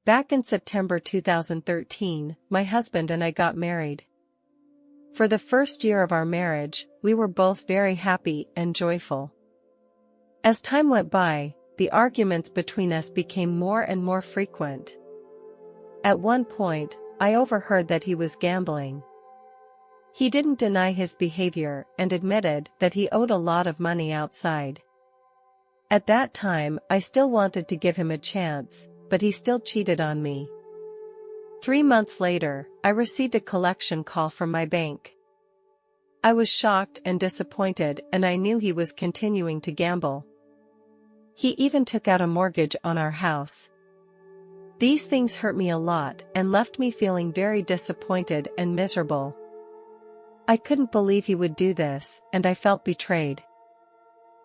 Back in September 2013, my husband and I got married. For the first year of our marriage, we were both very happy and joyful. As time went by, the arguments between us became more and more frequent. At one point, I overheard that he was gambling. He didn't deny his behavior and admitted that he owed a lot of money outside. At that time, I still wanted to give him a chance, but he still cheated on me. 3 months later, I received a collection call from my bank. I was shocked and disappointed, and I knew he was continuing to gamble. He even took out a mortgage on our house. These things hurt me a lot and left me feeling very disappointed and miserable. I couldn't believe he would do this, and I felt betrayed.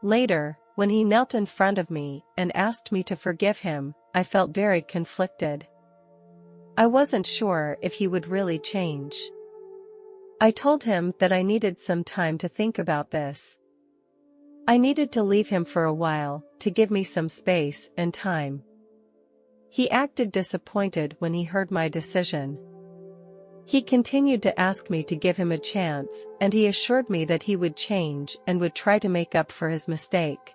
Later, when he knelt in front of me and asked me to forgive him, I felt very conflicted. I wasn't sure if he would really change. I told him that I needed some time to think about this. I needed to leave him for a while, to give me some space and time. He acted disappointed when he heard my decision. He continued to ask me to give him a chance, and he assured me that he would change and would try to make up for his mistake.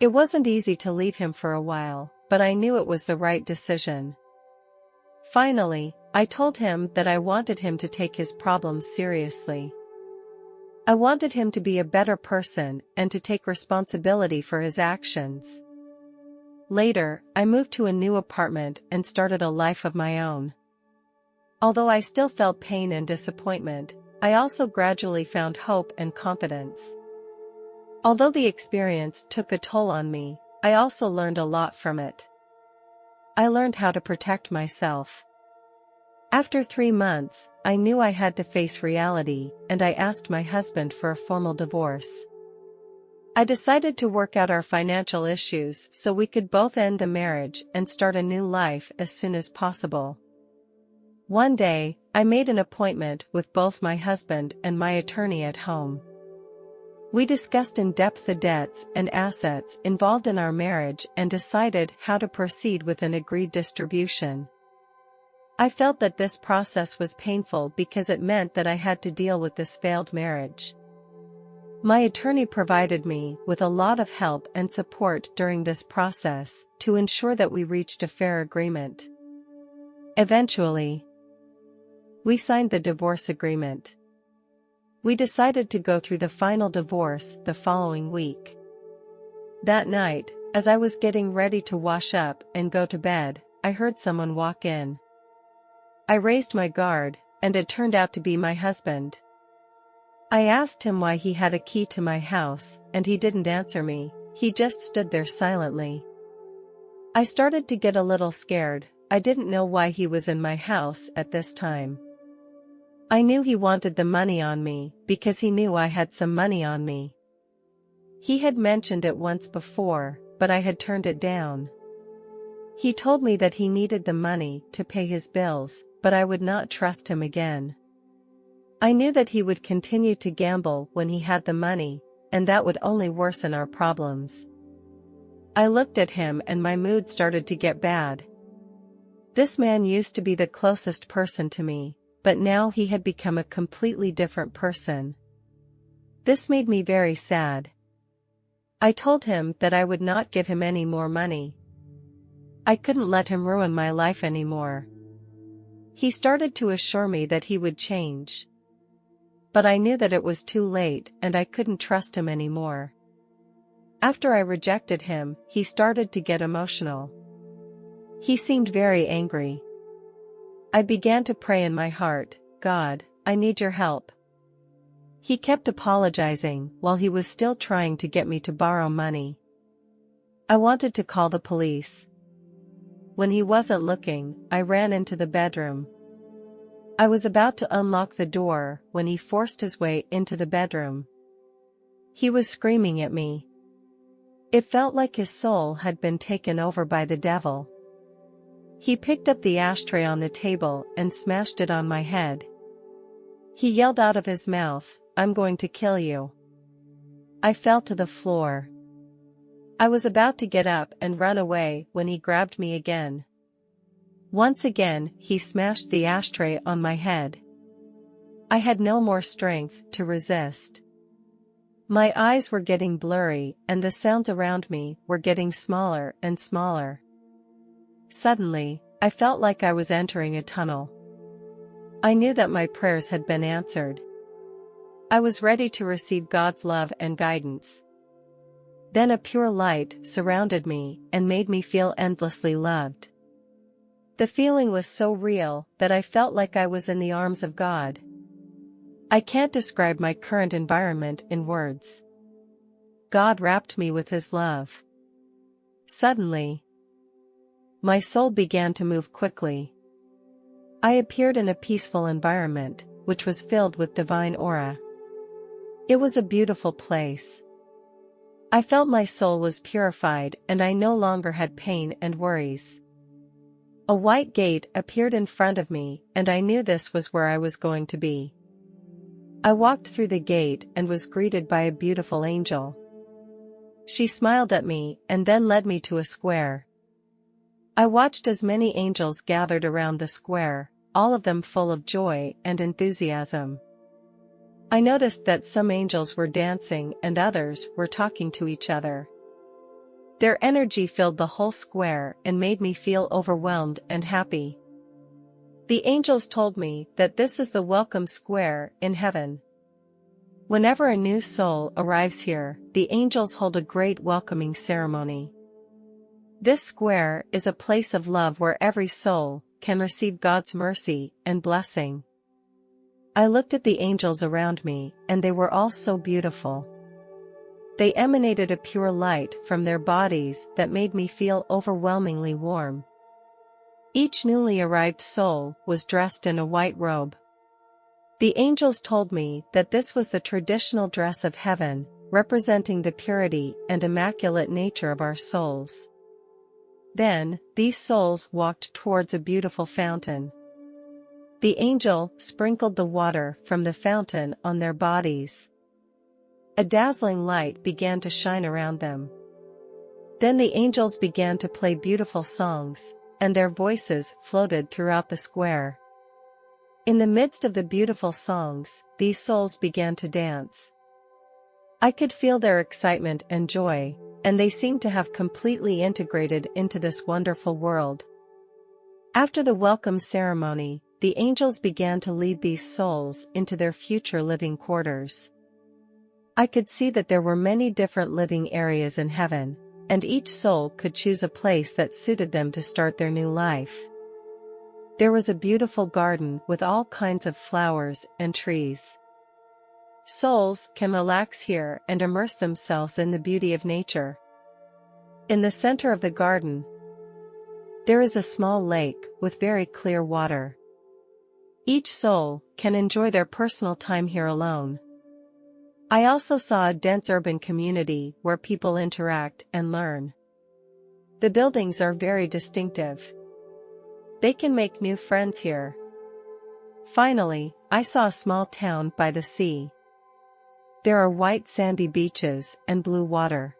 It wasn't easy to leave him for a while, but I knew it was the right decision. Finally, I told him that I wanted him to take his problems seriously. I wanted him to be a better person and to take responsibility for his actions. Later, I moved to a new apartment and started a life of my own. Although I still felt pain and disappointment, I also gradually found hope and confidence. Although the experience took a toll on me, I also learned a lot from it. I learned how to protect myself. After 3 months, I knew I had to face reality, and I asked my husband for a formal divorce. I decided to work out our financial issues so we could both end the marriage and start a new life as soon as possible. One day, I made an appointment with both my husband and my attorney at home. We discussed in depth the debts and assets involved in our marriage and decided how to proceed with an agreed distribution. I felt that this process was painful because it meant that I had to deal with this failed marriage. My attorney provided me with a lot of help and support during this process to ensure that we reached a fair agreement. Eventually, we signed the divorce agreement. We decided to go through the final divorce the following week. That night, as I was getting ready to wash up and go to bed, I heard someone walk in. I raised my guard, and it turned out to be my husband. I asked him why he had a key to my house, and he didn't answer me. He just stood there silently. I started to get a little scared. I didn't know why he was in my house at this time. I knew he wanted the money on me because he knew I had some money on me. He had mentioned it once before, but I had turned it down. He told me that he needed the money to pay his bills, but I would not trust him again. I knew that he would continue to gamble when he had the money, and that would only worsen our problems. I looked at him and my mood started to get bad. This man used to be the closest person to me, but now he had become a completely different person. This made me very sad. I told him that I would not give him any more money. I couldn't let him ruin my life anymore. He started to assure me that he would change. But I knew that it was too late and I couldn't trust him anymore. After I rejected him, he started to get emotional. He seemed very angry. I began to pray in my heart, God, I need your help. He kept apologizing while he was still trying to get me to borrow money. I wanted to call the police. When he wasn't looking, I ran into the bedroom. I was about to unlock the door when he forced his way into the bedroom. He was screaming at me. It felt like his soul had been taken over by the devil. He picked up the ashtray on the table and smashed it on my head. He yelled out of his mouth, I'm going to kill you. I fell to the floor. I was about to get up and run away when he grabbed me again. Once again, he smashed the ashtray on my head. I had no more strength to resist. My eyes were getting blurry, and the sounds around me were getting smaller and smaller. Suddenly, I felt like I was entering a tunnel. I knew that my prayers had been answered. I was ready to receive God's love and guidance. Then a pure light surrounded me and made me feel endlessly loved. The feeling was so real that I felt like I was in the arms of God. I can't describe my current environment in words. God wrapped me with His love. Suddenly, my soul began to move quickly. I appeared in a peaceful environment, which was filled with divine aura. It was a beautiful place. I felt my soul was purified and I no longer had pain and worries. A white gate appeared in front of me, and I knew this was where I was going to be. I walked through the gate and was greeted by a beautiful angel. She smiled at me and then led me to a square. I watched as many angels gathered around the square, all of them full of joy and enthusiasm. I noticed that some angels were dancing and others were talking to each other. Their energy filled the whole square and made me feel overwhelmed and happy. The angels told me that this is the welcome square in heaven. Whenever a new soul arrives here, the angels hold a great welcoming ceremony. This square is a place of love where every soul can receive God's mercy and blessing. I looked at the angels around me, and they were all so beautiful. They emanated a pure light from their bodies that made me feel overwhelmingly warm. Each newly arrived soul was dressed in a white robe. The angels told me that this was the traditional dress of heaven, representing the purity and immaculate nature of our souls. Then, these souls walked towards a beautiful fountain. The angel sprinkled the water from the fountain on their bodies. A dazzling light began to shine around them. Then the angels began to play beautiful songs, and their voices floated throughout the square. In the midst of the beautiful songs, these souls began to dance. I could feel their excitement and joy, and they seemed to have completely integrated into this wonderful world. After the welcome ceremony, the angels began to lead these souls into their future living quarters. I could see that there were many different living areas in heaven, and each soul could choose a place that suited them to start their new life. There was a beautiful garden with all kinds of flowers and trees. Souls can relax here and immerse themselves in the beauty of nature. In the center of the garden, there is a small lake with very clear water. Each soul can enjoy their personal time here alone. I also saw a dense urban community where people interact and learn. The buildings are very distinctive. They can make new friends here. Finally, I saw a small town by the sea. There are white sandy beaches and blue water.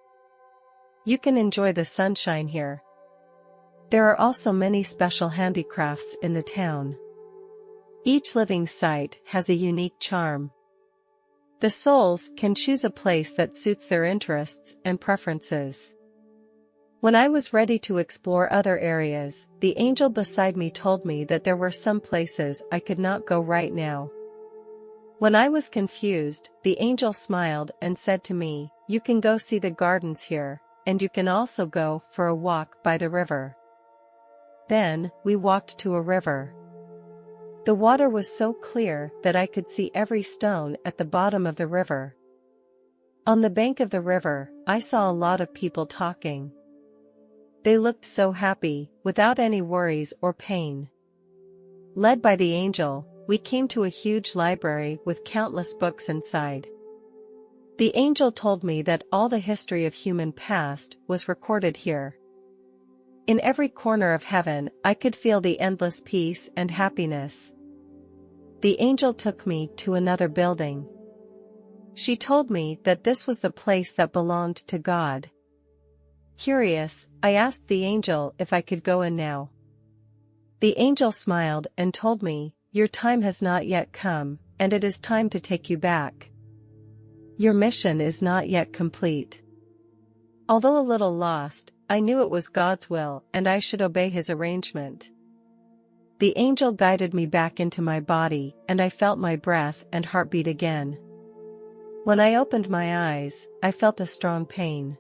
You can enjoy the sunshine here. There are also many special handicrafts in the town. Each living site has a unique charm. The souls can choose a place that suits their interests and preferences. When I was ready to explore other areas, the angel beside me told me that there were some places I could not go right now. When I was confused, the angel smiled and said to me, "You can go see the gardens here, and you can also go for a walk by the river." Then, we walked to a river. The water was so clear that I could see every stone at the bottom of the river. On the bank of the river, I saw a lot of people talking. They looked so happy, without any worries or pain. Led by the angel, we came to a huge library with countless books inside. The angel told me that all the history of human past was recorded here. In every corner of heaven, I could feel the endless peace and happiness. The angel took me to another building. She told me that this was the place that belonged to God. Curious, I asked the angel if I could go in now. The angel smiled and told me, "Your time has not yet come, and it is time to take you back. Your mission is not yet complete." Although a little lost, I knew it was God's will and I should obey his arrangement. The angel guided me back into my body and I felt my breath and heartbeat again. When I opened my eyes, I felt a strong pain.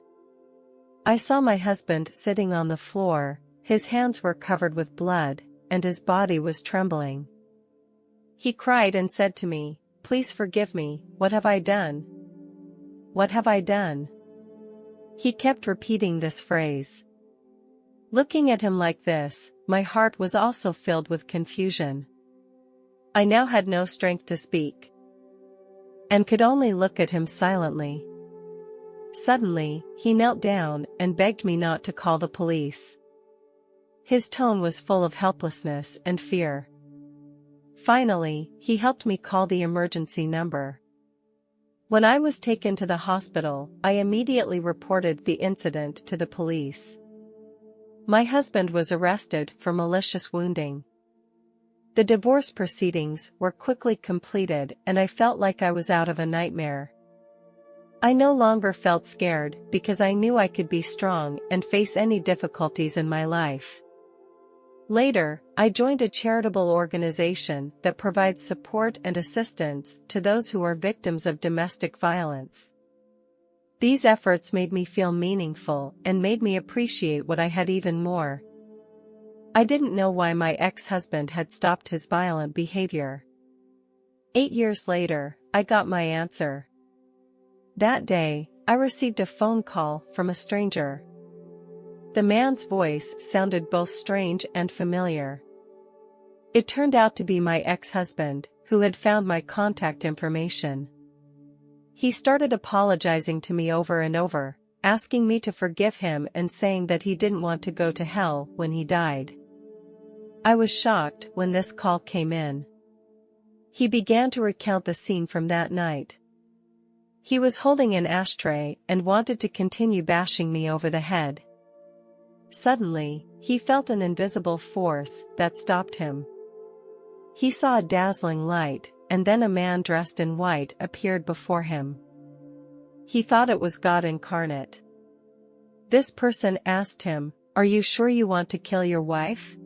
I saw my husband sitting on the floor, his hands were covered with blood, and his body was trembling. He cried and said to me, "Please forgive me, what have I done? What have I done?" He kept repeating this phrase. Looking at him like this, my heart was also filled with confusion. I now had no strength to speak, and could only look at him silently. Suddenly, he knelt down and begged me not to call the police. His tone was full of helplessness and fear. Finally, he helped me call the emergency number. When I was taken to the hospital, I immediately reported the incident to the police. My husband was arrested for malicious wounding. The divorce proceedings were quickly completed and I felt like I was out of a nightmare. I no longer felt scared because I knew I could be strong and face any difficulties in my life. Later, I joined a charitable organization that provides support and assistance to those who are victims of domestic violence. These efforts made me feel meaningful and made me appreciate what I had even more. I didn't know why my ex-husband had stopped his violent behavior. 8 years later, I got my answer. That day, I received a phone call from a stranger. The man's voice sounded both strange and familiar. It turned out to be my ex-husband, who had found my contact information. He started apologizing to me over and over, asking me to forgive him and saying that he didn't want to go to hell when he died. I was shocked when this call came in. He began to recount the scene from that night. He was holding an ashtray and wanted to continue bashing me over the head. Suddenly, he felt an invisible force that stopped him. He saw a dazzling light, and then a man dressed in white appeared before him. He thought it was God incarnate. This person asked him, "Are you sure you want to kill your wife?"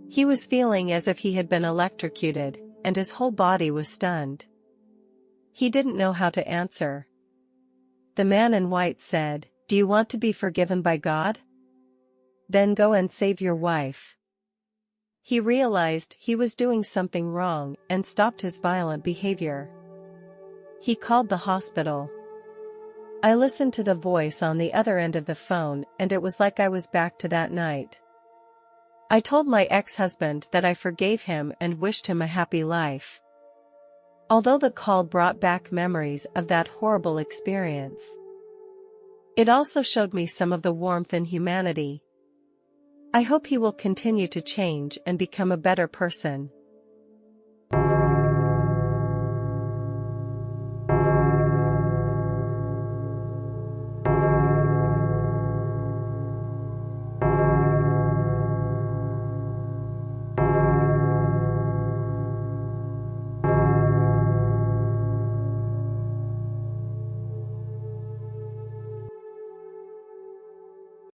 He was feeling as if he had been electrocuted, and his whole body was stunned. He didn't know how to answer. The man in white said, "Do you want to be forgiven by God? Then go and save your wife." He realized he was doing something wrong and stopped his violent behavior. He called the hospital. I listened to the voice on the other end of the phone and it was like I was back to that night. I told my ex-husband that I forgave him and wished him a happy life. Although the call brought back memories of that horrible experience, it also showed me some of the warmth and humanity. I hope he will continue to change and become a better person.